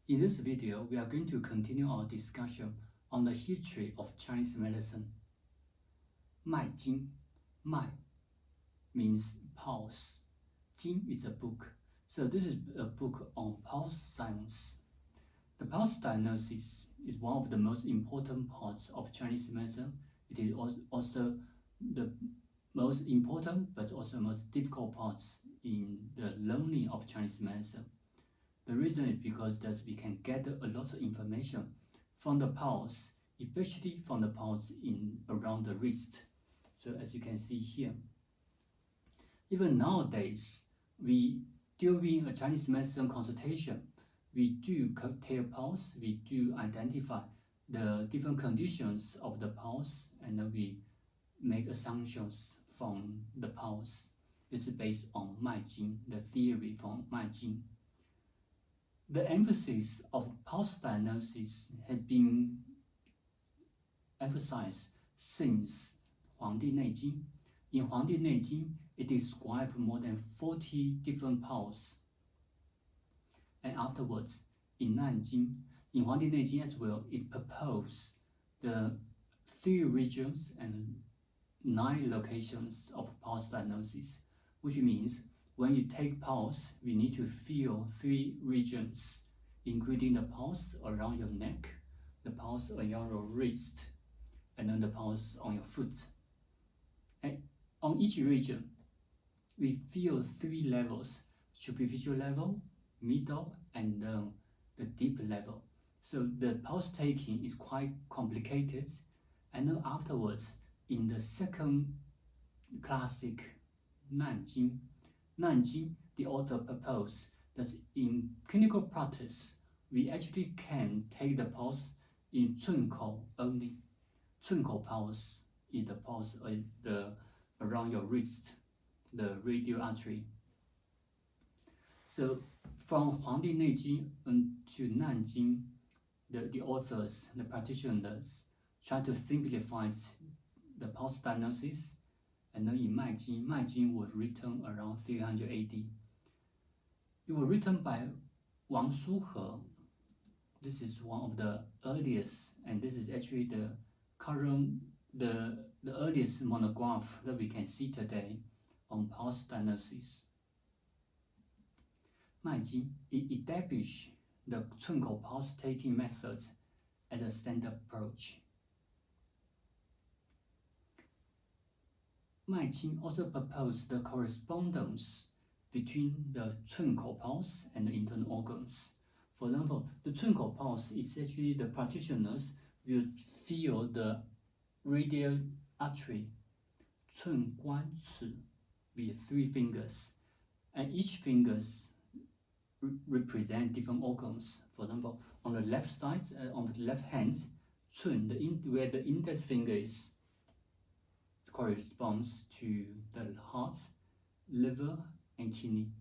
In this video, we are going to continue our discussion on the history of Chinese medicine. Maijing. Mai means pulse. Jing is a book. So this is a book on pulse science. The pulse diagnosis is one of the most important parts of Chinese medicine. It is also the most important but also the most difficult parts in the learning of Chinese medicine. The reason is because that we can gather a lot of information from the pulse, especially from the pulse around the wrist. So as you can see here, even nowadays, during a Chinese medicine consultation, we do take pulse, we do identify the different conditions of the pulse, and then we make assumptions from the pulse. This is based on Maijing, the theory from Maijing. The emphasis of pulse diagnosis has been emphasized since Huangdi Neijing. In Huangdi Neijing, it described more than 40 different pulses. And afterwards, in Nanjing, in Huangdi Neijing as well, it proposed the 3 regions and 9 locations of pulse diagnosis, which means when you take pulse, we need to feel 3 regions, including the pulse around your neck, the pulse around your wrist, and then the pulse on your foot. And on each region, we feel 3 levels: superficial level, middle, and the deep level. So the pulse taking is quite complicated. And then afterwards, in the second classic, Nanjing, the author proposed that in clinical practice, we actually can take the pulse in Chunkou only. Chunkou pulse is the pulse around your wrist, the radial artery. So from Huangdi Neijing to Nanjing, the authors, the practitioners, try to simplify the pulse diagnosis. And then in Maijing was written around 300 AD. It was written by Wang Shuhe. This is one of the earliest, and this is actually the earliest monograph that we can see today on pulse diagnosis. Maijing established the Chunkou pulse taking method as a standard approach. Maijing also proposed the correspondence between the Chunkou pulse and the internal organs. For example, the Chunkou pulse is actually the practitioners will feel the radial artery, Chun Guan Ci, with 3 fingers, and each fingers represent different organs. For example, on the left side, on the left hand, Chun, where the index finger is, corresponds to the heart, liver, and kidney.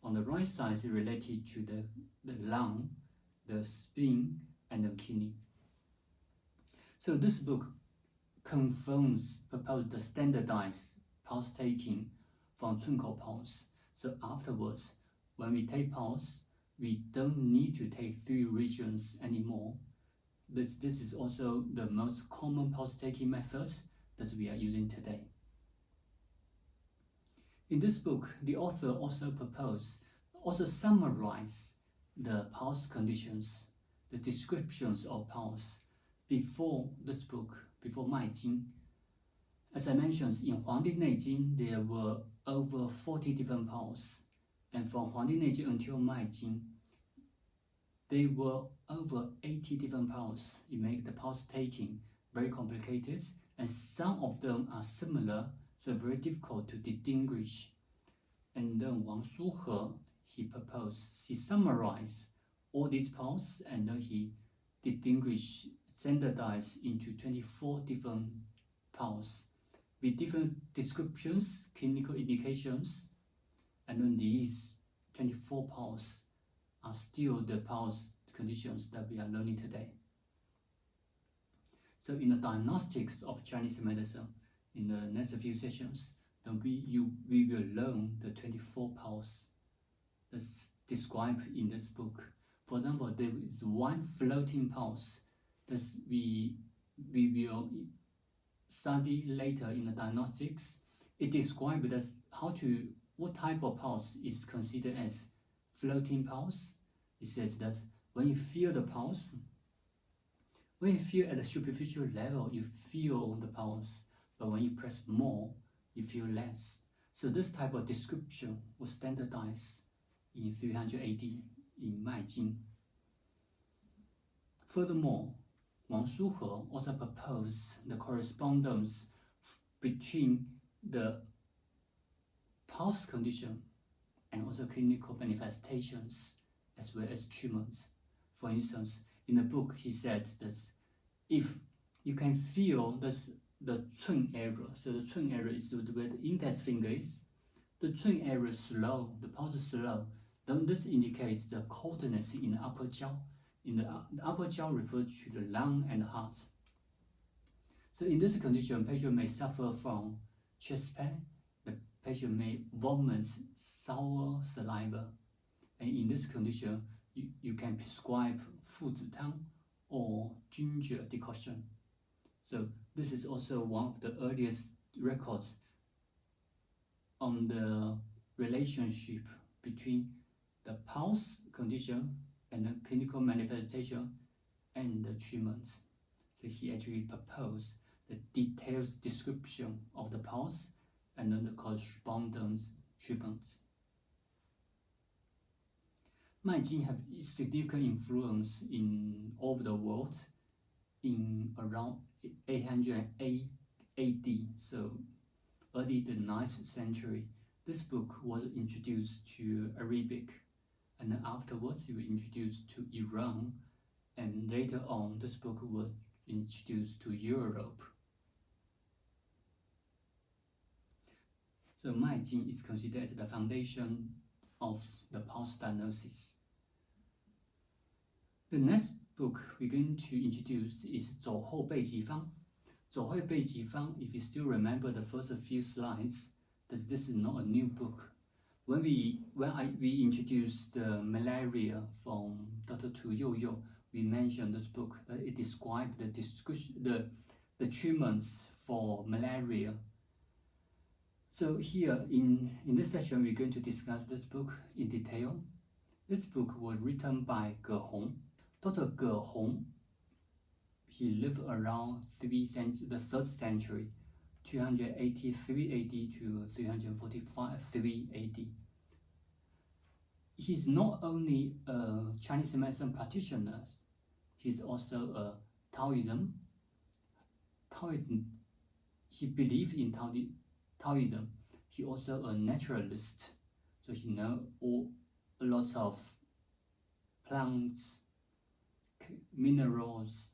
On the right side is related to the lung, the spleen, and the kidney. So this book proposes the standardized pulse taking from Chunkou pulse. So afterwards, when we take pulse, we don't need to take 3 regions anymore. This is also the most common pulse taking methods that we are using today. In this book, the author also summarized the pulse conditions, the descriptions of pulse before this book, before Maijing. As I mentioned, in Huangdi Neijing, there were over 40 different pulses, and from Huangdi Neijing until Maijing, there were over 80 different pulses. It makes the pulse taking very complicated, and some of them are similar, so very difficult to distinguish. And then Wang Shuhe, he summarized all these pulses, and then he standardized into 24 different pulses with different descriptions, clinical indications, and then these 24 pulses are still the pulse conditions that we are learning today. So in the diagnostics of Chinese medicine, in the next few sessions, then we will learn the 24 pulses that's described in this book. For example, there is one floating pulse that we will study later in the diagnostics. It describes as what type of pulse is considered as floating pulse. It says that when you feel the pulse, when you feel at the superficial level, you feel the pulse, but when you press more, you feel less. So this type of description was standardized in 300 AD in Maijing. Furthermore, Wang Shuhe also proposed the correspondence between the pulse condition and also clinical manifestations as well as treatments. For instance, in the book he said that if you can feel the Chen error, so the Chen error is where the index finger is, the Chen error is slow, the pulse is slow, then this indicates the coldness in the upper jaw. The upper jaw refers to the lung and the heart. So in this condition, patient may suffer from chest pain. The patient may vomit sour saliva. And in this condition, you can prescribe fuzitang or ginger decoction. So this is also one of the earliest records on the relationship between the pulse condition and the clinical manifestation and the treatment. So he actually proposed the detailed description of the pulse and then the corresponding treatments. Maijing have significant influence in all over the world in around 800 AD, so early the 9th century. This book was introduced to Arabic, and then afterwards it was introduced to Iran, and later on this book was introduced to Europe. So Maijing is considered as the foundation of the pulse diagnosis. The next book we're going to introduce is 走后备急方. 走后备急方, if you still remember the first few slides, that this is not a new book. When we introduced the malaria from Dr. Tu Youyu, we mentioned this book that it described the treatments for malaria. So here in this session, we're going to discuss this book in detail. This book was written by Ge Hong. Dr. Ge Hong, he lived around the 3rd century, 283 AD to 345 AD. He's not only a Chinese medicine practitioner, he's also a Taoism. He believed in Taoism. He also a naturalist, so he knows a lot of plants, minerals.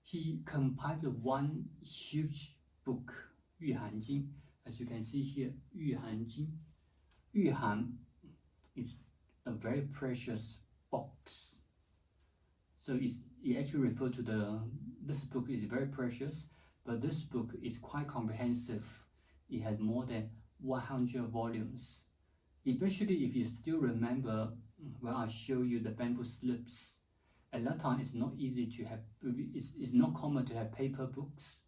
He compiled one huge book, 御寒经. As you can see here, 御寒经. 御寒 is a very precious box. So it actually refers to this book is very precious, but this book is quite comprehensive. It has more than 100 volumes. Especially if you still remember when I show you the bamboo slips. At that time, it's not easy to have, it's not common to have paper books.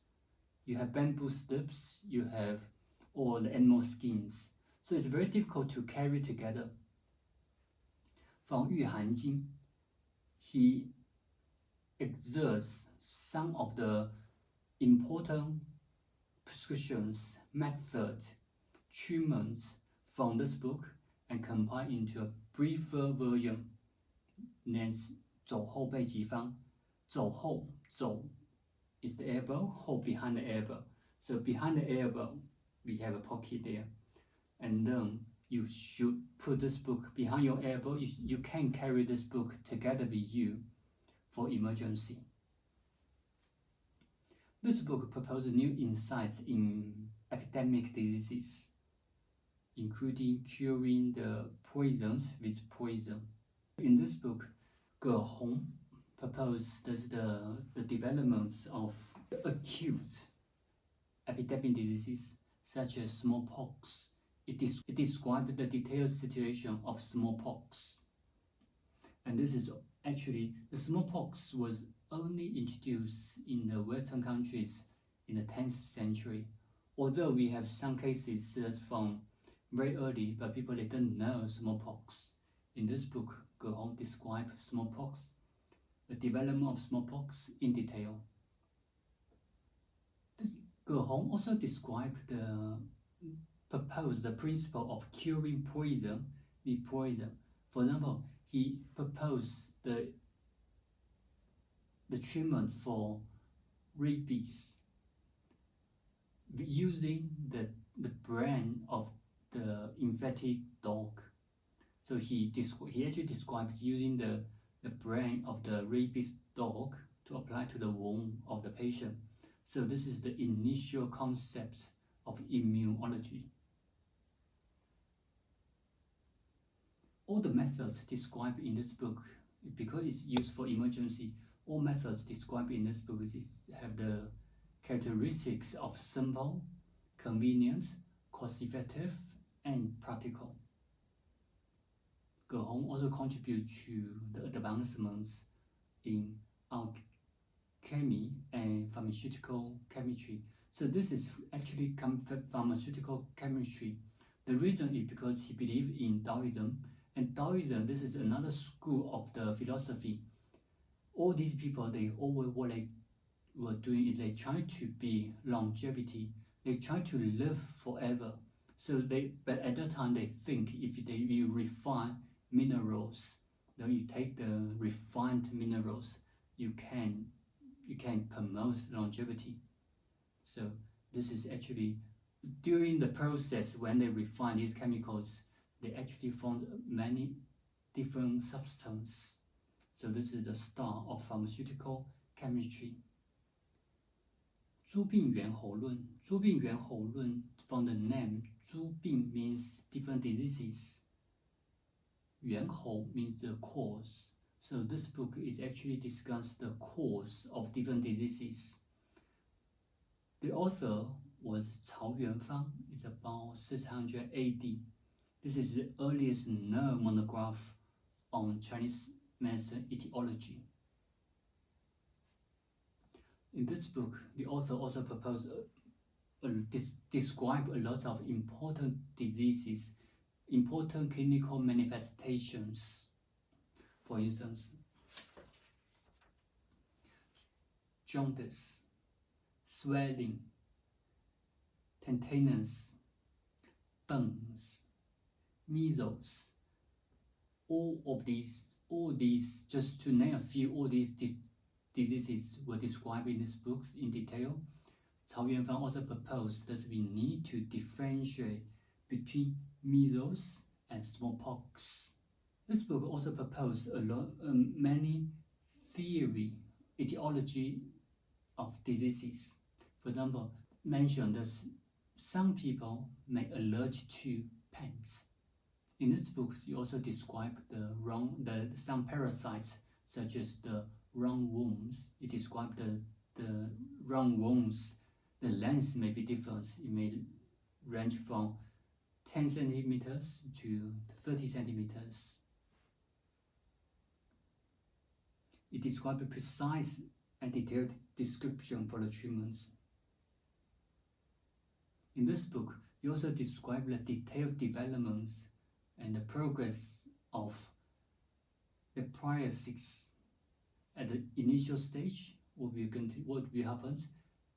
You have bamboo slips, you have all the animal skins. So it's very difficult to carry together. From 御寒经, he exerts some of the important prescriptions, methods, treatments from this book and compile into a briefer version named 走后备急方. 走后, 走 is the elbow, 后 behind the elbow. So behind the elbow, we have a pocket there. And then you should put this book behind your elbow. You can carry this book together with you for emergency. This book proposes new insights in epidemic diseases, including curing the poisons with poison. In this book, Ge Hong proposed the developments of acute epidemic diseases such as smallpox, it describes the detailed situation of smallpox. And this is actually, the smallpox was only introduced in the Western countries in the 10th century. Although we have some cases that's from very early, but people they don't know smallpox. In this book, Ge describes smallpox, the development of smallpox in detail. Ge also described the principle of curing poison with poison. For example, he proposed the treatment for rabies using the brain of the infected dog. So he actually described using the brain of the rabies dog to apply to the wound of the patient. So this is the initial concept of immunology. All the methods described in this book, because it's used for emergency, all methods described in this book have the characteristics of simple, convenient, cost-effective, and practical. Ge also contributes to the advancements in alchemy and pharmaceutical chemistry. So this is actually pharmaceutical chemistry. The reason is because he believed in Taoism, and Taoism, this is another school of the philosophy. All these people, what they were doing is they try to be longevity. They try to live forever. But at that time they think if you refine minerals, then you take the refined minerals, you can promote longevity. So this is actually during the process when they refine these chemicals, they actually found many different substances. So this is the start of pharmaceutical chemistry. 诸病源候论 诸病源候论 from the name 诸病 means different diseases. 源候 means the cause. So this book is actually discuss the cause of different diseases. The author was Cao Yuan. It's about 600 AD. This is the earliest known monograph on Chinese medicine etiology. In this book, the author also proposed describe a lot of important diseases, important clinical manifestations. For instance, jaundice, swelling, tetanus, burns, measles. All these, just to name a few, all these diseases were described in these books in detail. Cao Yuan also proposed that we need to differentiate between measles and smallpox. This book also proposed many theory, etiology of diseases. For example, mentioned that some people may allergic to pants. In this book, you also describe some parasites such as the roundworms. It describes the roundworms. The length may be different. It may range from 10 centimeters to 30 centimeters. It describes a precise and detailed description for the treatments. In this book, you also describe the detailed developments and the progress of the prior 6 at the initial stage, what will happen,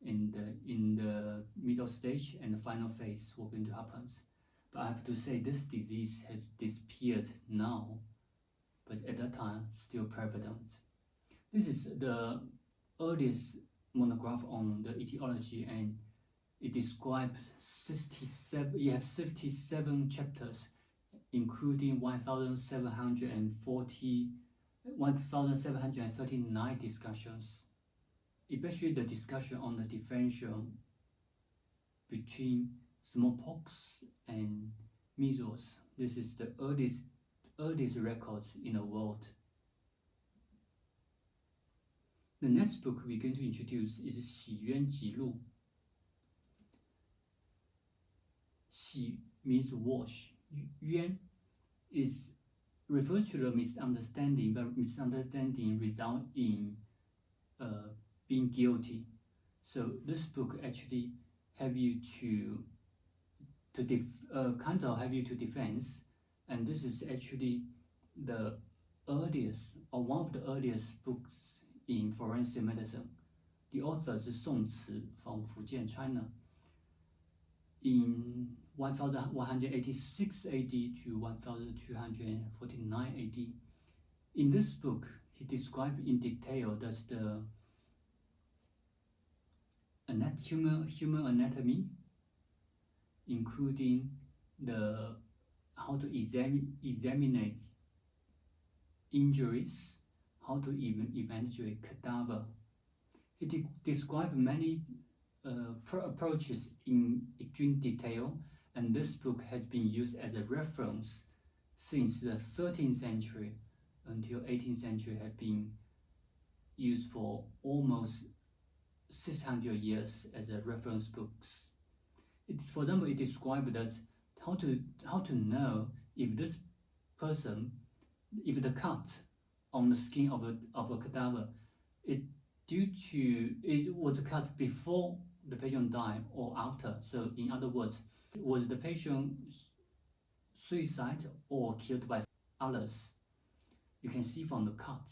in the middle stage and the final phase, what going to happen. But I have to say this disease has disappeared now, but at that time still prevalent. This is the earliest monograph on the etiology, and it describes 67 chapters, including 1,739 discussions, especially the discussion on the differential between smallpox and measles. This is the earliest records in the world. The next book we're going to introduce is 洗冤集录. 洗 means wash. Yuan is refers to the misunderstanding, but misunderstanding result in being guilty. So this book actually help you to kind of help you to defense, and this is actually the earliest or one of the earliest books in forensic medicine. The author is Song from Fujian, China. In 1186 AD to 1249 AD. In this book, he described in detail the human anatomy, including how to examine injuries, how to evaluate cadaver. He described many approaches in extreme detail, and this book has been used as a reference since the 13th century until 18th century, have been used for almost 600 years as a reference books. For example, it described us how to know if this person, if the cut on the skin of a cadaver is due to it was cut before the patient died or after. So in other words, was the patient suicide or killed by others? You can see from the cut.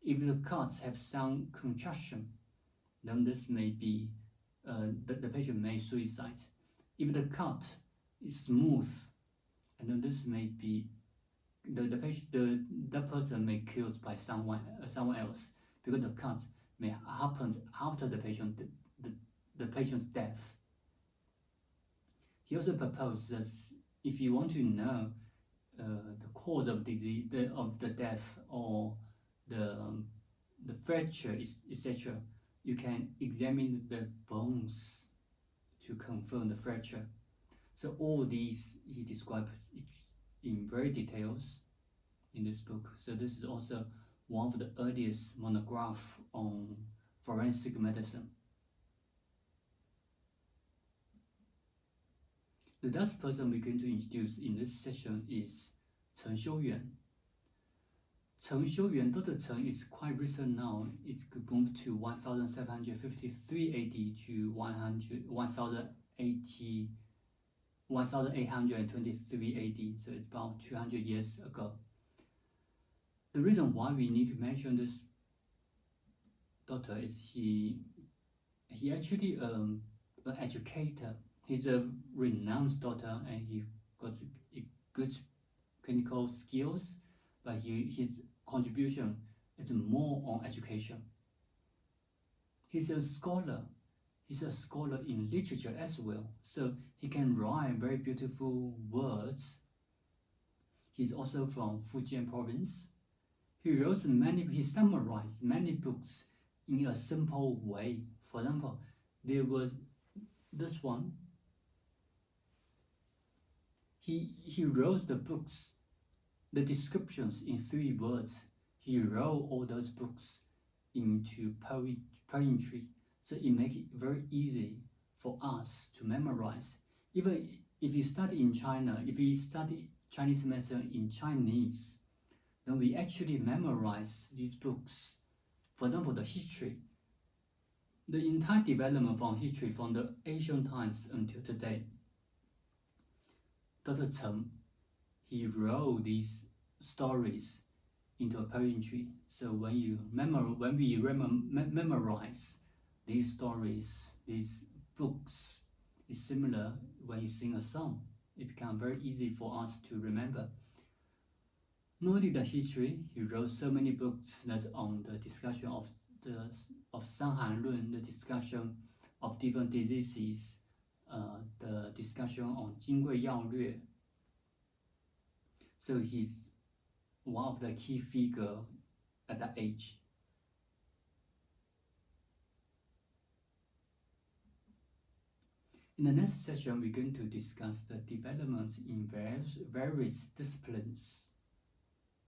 If the cuts have some contraction, then this may be the patient may suicide. If the cut is smooth, and then this may be the person may killed by someone else, because the cut may happen after the patient's death. He also proposed that if you want to know the cause of disease, of the death, or the fracture, etc., you can examine the bones to confirm the fracture. So all these he described in very details in this book. So this is also one of the earliest monograph on forensic medicine. The last person we're going to introduce in this session is Chen Yuan. Chen Yuan, Dr. Chen is quite recent now. It's moved to 1753 AD to 1823 AD, so it's about 200 years ago. The reason why we need to mention this doctor is he actually an educator. He's a renowned doctor, and he got good clinical skills, but his contribution is more on education. He's a scholar. He's a scholar in literature as well, so he can write very beautiful words. He's also from Fujian province. He summarized many books in a simple way. For example, there was this one. He wrote the books, the descriptions in 3 words. He wrote all those books into poetry, so it makes it very easy for us to memorize. Even if you study in China, if you study Chinese medicine in Chinese, then we actually memorize these books. For example, the history. The entire development from history from the ancient times until today. Dr. Chen, he wrote these stories into a poetry. So when we memorize these stories, these books, it's similar when you sing a song. It becomes very easy for us to remember. Not only the history, he wrote so many books that's on the discussion of Sanhan Lun, the discussion of different diseases, the discussion on 金匮要略. So he's one of the key figures at that age. In the next session, we're going to discuss the developments in various disciplines.